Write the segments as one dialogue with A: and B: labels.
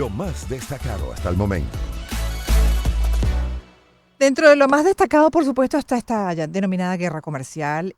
A: lo más destacado hasta el momento.
B: Dentro de lo más destacado, por supuesto, está esta ya denominada guerra comercial,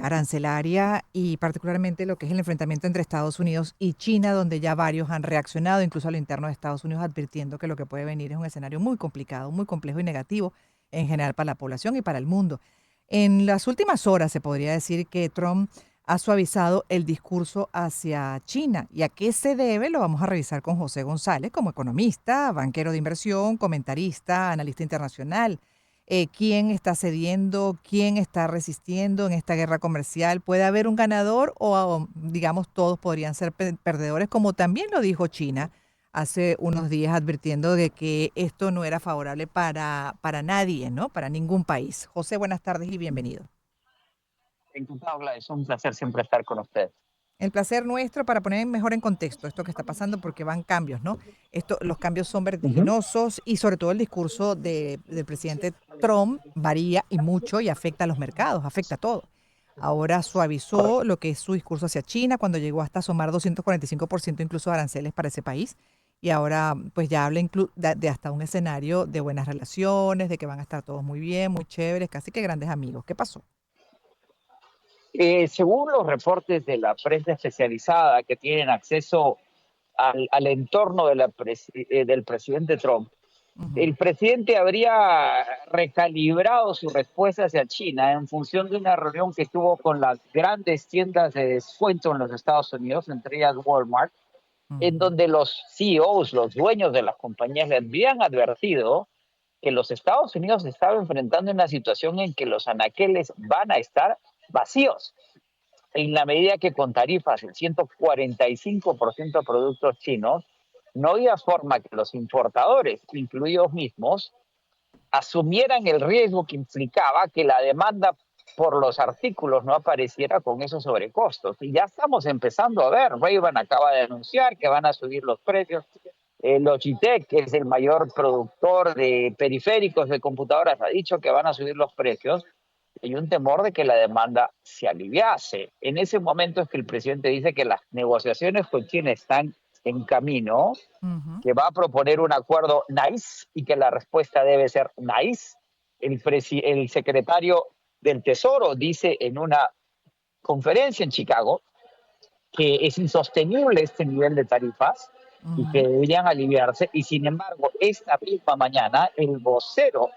B: arancelaria y particularmente lo que es el enfrentamiento entre Estados Unidos y China, donde ya varios han reaccionado, incluso a lo interno de Estados Unidos, advirtiendo que lo que puede venir es un escenario muy complicado, muy complejo y negativo en general para la población y para el mundo. En las últimas horas se podría decir que Trump ha suavizado el discurso hacia China. ¿Y a qué se debe? Lo vamos a revisar con José González como economista, banquero de inversión, comentarista, analista internacional. ¿Quién está cediendo? ¿Quién está resistiendo en esta guerra comercial? ¿Puede haber un ganador o, digamos, todos podrían ser perdedores, como también lo dijo China hace unos días advirtiendo de que esto no era favorable para nadie, ¿no? Para ningún país. José, buenas tardes y bienvenido.
C: Encantado, Gladys. Es un placer siempre estar con usted.
B: El placer nuestro para poner mejor en contexto esto que está pasando porque van cambios, ¿no? Los cambios son
C: Ujú.
B: vertiginosos y sobre todo el discurso del presidente Trump varía y mucho y afecta a los mercados, afecta a todo. Ahora suavizó
C: Correcto.
B: lo que es su discurso hacia China cuando llegó hasta sumar 245% incluso de aranceles para ese país y ahora pues ya habla de hasta un escenario de buenas relaciones, de que van a estar todos muy bien, muy chéveres, casi que grandes amigos. ¿Qué pasó?
C: Según los reportes de la prensa especializada que tienen acceso al entorno del presidente Trump,
B: Ujú.
C: el presidente habría recalibrado su respuesta hacia China en función de una reunión que tuvo con las grandes tiendas de descuento en los Estados Unidos, entre ellas Walmart, en
B: Ujú.
C: donde los CEOs, los dueños de las compañías, le habían advertido que los Estados Unidos se estaba enfrentando a una situación en que los anaqueles van a estar vacíos, en la medida que con tarifas el 145% de productos chinos, no había forma que los importadores, incluidos mismos, asumieran el riesgo que implicaba que la demanda por los artículos no apareciera con esos sobrecostos. Y ya estamos empezando a ver, Ray-Ban acaba de anunciar que van a subir los precios. Logitech, que es el mayor productor de periféricos de computadoras, ha dicho que van a subir los precios. Hay un temor de que la demanda se aliviase. En ese momento es que el presidente dice que las negociaciones con China están en camino,
B: Ujú.
C: que va a proponer un acuerdo nice y que la respuesta debe ser nice. El secretario del Tesoro dice en una conferencia en Chicago que es insostenible este nivel de tarifas y que
B: Ujú.
C: deberían aliviarse. Y sin embargo, esta misma mañana, el vocero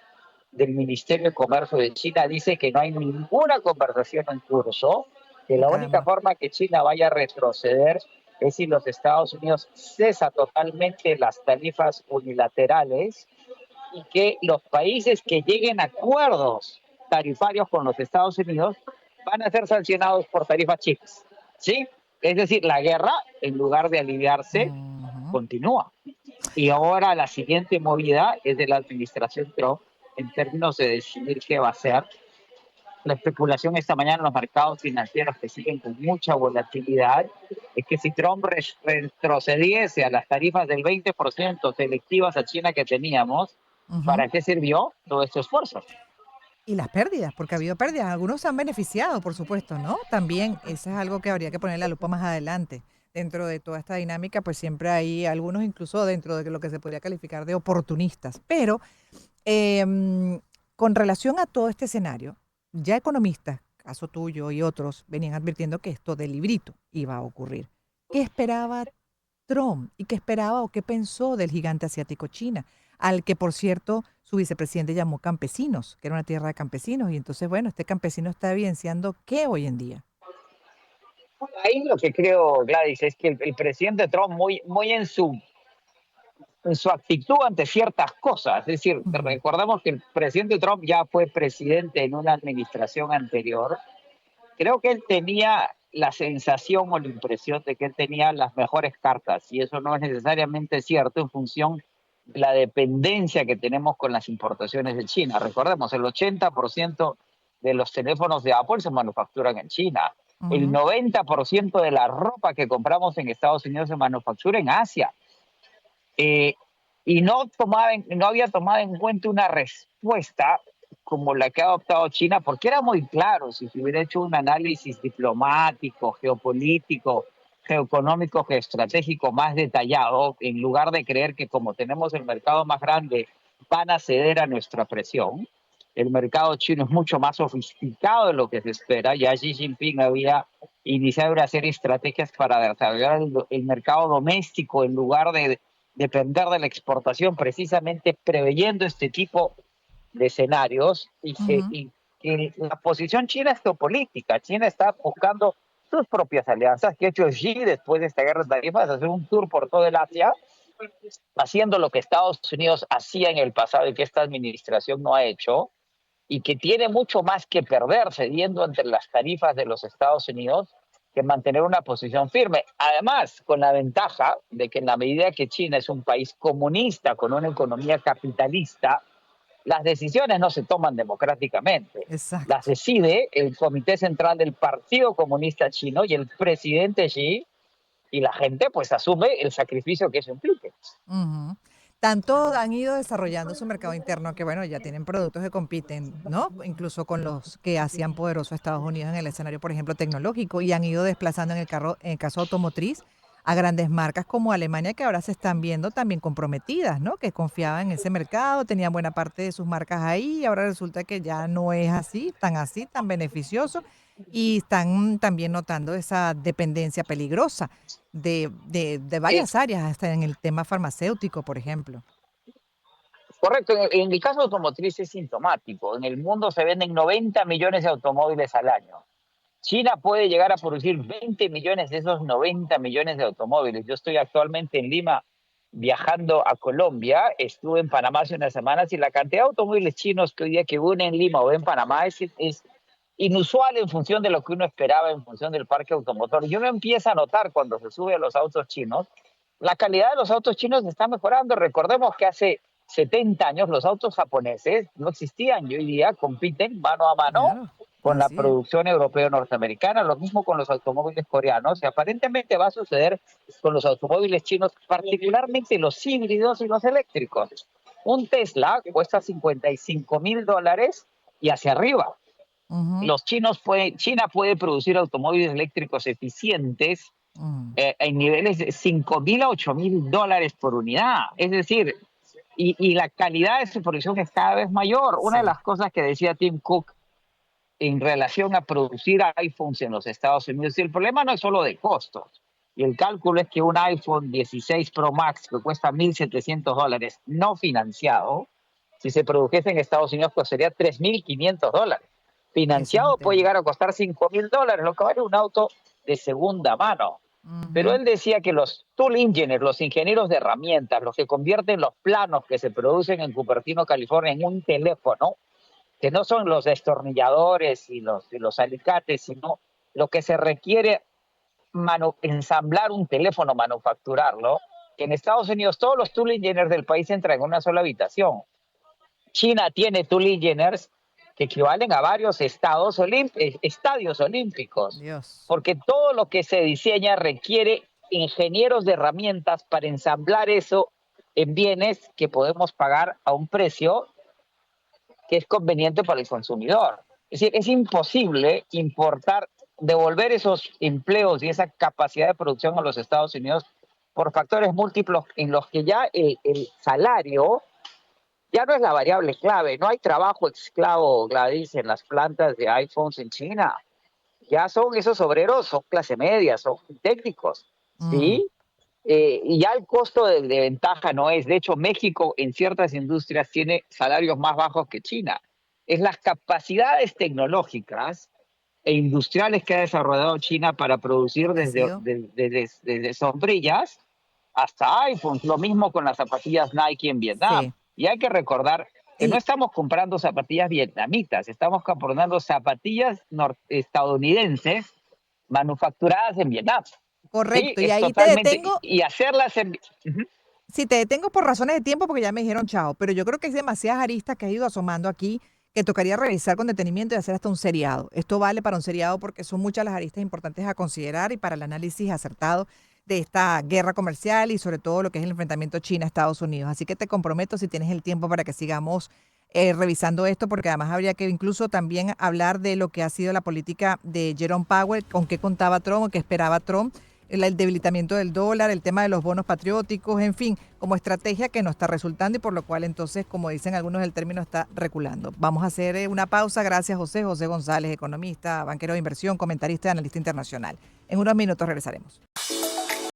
C: del Ministerio de Comercio de China dice que no hay ninguna conversación en curso, que la única
B: Caramba.
C: forma que China vaya a retroceder es si los Estados Unidos cesa totalmente las tarifas unilaterales y que los países que lleguen a acuerdos tarifarios con los Estados Unidos van a ser sancionados por tarifas chinas. ¿Sí? Es decir, la guerra, en lugar de aliviarse,
B: Ujú.
C: continúa. Y ahora la siguiente movida es de la administración Trump en términos de decidir qué va a hacer. La especulación esta mañana en los mercados financieros que siguen con mucha volatilidad es que si Trump retrocediese a las tarifas del 20% selectivas a China que teníamos,
B: Ujú.
C: ¿para qué sirvió todo este esfuerzo?
B: Y las pérdidas, porque ha habido pérdidas. Algunos se han beneficiado, por supuesto, ¿no? También, eso es algo que habría que poner la lupa más adelante. Dentro de toda esta dinámica, pues siempre hay algunos, incluso dentro de lo que se podría calificar de oportunistas. Pero em, con relación a todo este escenario, ya economistas, caso tuyo y otros, venían advirtiendo que esto del librito iba a ocurrir. ¿Qué esperaba Trump y qué esperaba o qué pensó del gigante asiático China, al que por cierto su vicepresidente llamó campesinos, que era una tierra de campesinos? Y entonces, bueno, este campesino está evidenciando qué hoy en día.
C: Ahí lo que creo, Gladys, es que el presidente Trump muy en su actitud ante ciertas cosas. Es decir,
B: Ujú.
C: recordamos que el presidente Trump ya fue presidente en una administración anterior. Creo que él tenía la sensación o la impresión de que él tenía las mejores cartas y eso no es necesariamente cierto en función de la dependencia que tenemos con las importaciones de China. Recordemos, el 80% de los teléfonos de Apple se manufacturan en China. El
B: Ujú.
C: 90% de la ropa que compramos en Estados Unidos se manufactura en Asia. Eh, y no había tomado en cuenta una respuesta como la que ha adoptado China, porque era muy claro, si se hubiera hecho un análisis diplomático, geopolítico, geoeconómico, geoestratégico más detallado, en lugar de creer que como tenemos el mercado más grande, van a ceder a nuestra presión. El mercado chino es mucho más sofisticado de lo que se espera. Ya Xi Jinping había iniciado una serie de estrategias para desarrollar el mercado doméstico en lugar de depender de la exportación, precisamente preveyendo este tipo de escenarios
B: Ujú.
C: y que la posición china es geopolítica. China está buscando sus propias alianzas, que ha hecho Xi después de esta guerra de tarifas, hacer un tour por todo el Asia, haciendo lo que Estados Unidos hacía en el pasado y que esta administración no ha hecho, y que tiene mucho más que perder cediendo ante las tarifas de los Estados Unidos que mantener una posición firme. Además, con la ventaja de que en la medida que China es un país comunista con una economía capitalista, las decisiones no se toman democráticamente. Las
B: Exacto.
C: decide el Comité Central del Partido Comunista Chino y el presidente Xi, y la gente pues asume el sacrificio que eso implique.
B: Ujú. Tanto han ido desarrollando su mercado interno que, bueno, ya tienen productos que compiten, ¿no? Incluso con los que hacían poderoso a Estados Unidos en el escenario, por ejemplo, tecnológico, y han ido desplazando en el caso automotriz, a grandes marcas como Alemania, que ahora se están viendo también comprometidas, ¿no? Que confiaban en ese mercado, tenían buena parte de sus marcas ahí, y ahora resulta que ya no es así, tan beneficioso, y están también notando esa dependencia peligrosa de
C: Eh,
B: varias áreas, hasta en el tema farmacéutico, por ejemplo.
C: Correcto, en el caso automotriz es sintomático. En el mundo se venden 90 millones de automóviles al año. China puede llegar a producir 20 millones de esos 90 millones de automóviles. Yo estoy actualmente en Lima viajando a Colombia, estuve en Panamá hace unas semanas y la cantidad de automóviles chinos que hoy día que unen en Lima o en Panamá es inusual en función de lo que uno esperaba, en función del parque automotor. Y uno empieza a notar cuando se sube a los autos chinos, la calidad de los autos chinos está mejorando. Recordemos que hace 70 años los autos japoneses no existían y hoy día compiten mano a mano
B: Claro,
C: con la
B: así es.
C: producción europea o norteamericana, lo mismo con los automóviles coreanos, y aparentemente va a suceder con los automóviles chinos, particularmente los híbridos y los eléctricos. Un Tesla cuesta $55,000 y hacia arriba.
B: Ujú,
C: China puede producir automóviles eléctricos eficientes
B: ujú.
C: en niveles de $5,000 a $8,000 por unidad. Es decir, y la calidad de su producción es cada vez mayor. Una de
B: Sí,
C: las cosas que decía Tim Cook en relación a producir iPhones en los Estados Unidos, y el problema no es solo de costos. Y el cálculo es que un iPhone 16 Pro Max que cuesta $1,700, no financiado, si se produjese en Estados Unidos, costaría $3,500.
B: ese es un
C: Financiado puede
B: tema.
C: llegar a costar $5,000, lo que vale un auto de segunda mano. Pero
B: Ujú.
C: él decía que los tool engineers, los ingenieros de herramientas, los que convierten los planos que se producen en Cupertino, California, en un teléfono, que no son los destornilladores y los alicates, sino lo que se requiere ensamblar un teléfono, manufacturarlo, que en Estados Unidos todos los tool engineers del país entran en una sola habitación. China tiene tool engineers que equivalen a varios estadios olímpicos,
B: Dios.
C: porque todo lo que se diseña requiere ingenieros de herramientas para ensamblar eso en bienes que podemos pagar a un precio que es conveniente para el consumidor. Es decir, es imposible importar, devolver esos empleos y esa capacidad de producción a los Estados Unidos por factores múltiples en los que ya el salario ya no es la variable clave. No hay trabajo esclavo, Gladys, en las plantas de iPhones en China. Ya son esos obreros, son clase media, son técnicos,
B: Mm,
C: ¿sí? Y ya el costo de ventaja no es. De hecho, México en ciertas industrias tiene salarios más bajos que China. Es las capacidades tecnológicas e industriales que ha desarrollado China para producir
B: ha sido.
C: desde sombrillas hasta iPhones. Lo mismo con las zapatillas Nike en Vietnam.
B: Sí.
C: Y hay que recordar que no
B: Y
C: estamos comprando zapatillas vietnamitas, estamos comprando zapatillas estadounidenses manufacturadas en Vietnam. Sí,
B: correcto. Y
C: es
B: ahí te
C: totalmente.
B: detengo.
C: Y hacerlas en. Ujú.
B: Sí, te detengo por razones de tiempo porque ya me dijeron chao, pero yo creo que hay demasiadas aristas que ha ido asomando aquí que tocaría revisar con detenimiento y hacer hasta un seriado. Esto vale para un seriado porque son muchas las aristas importantes a considerar y para el análisis acertado de esta guerra comercial y sobre todo lo que es el enfrentamiento China-Estados Unidos. Así que te comprometo si tienes el tiempo para que sigamos revisando esto, porque además habría que incluso también hablar de lo que ha sido la política de Jerome Powell, con qué contaba Trump o qué esperaba Trump el debilitamiento del dólar, el tema de los bonos patrióticos, en fin, como estrategia que no está resultando y por lo cual entonces, como dicen algunos, el término está reculando. Vamos a hacer una pausa. Gracias, José. José González, economista, banquero de inversión, comentarista y analista internacional. En unos minutos regresaremos.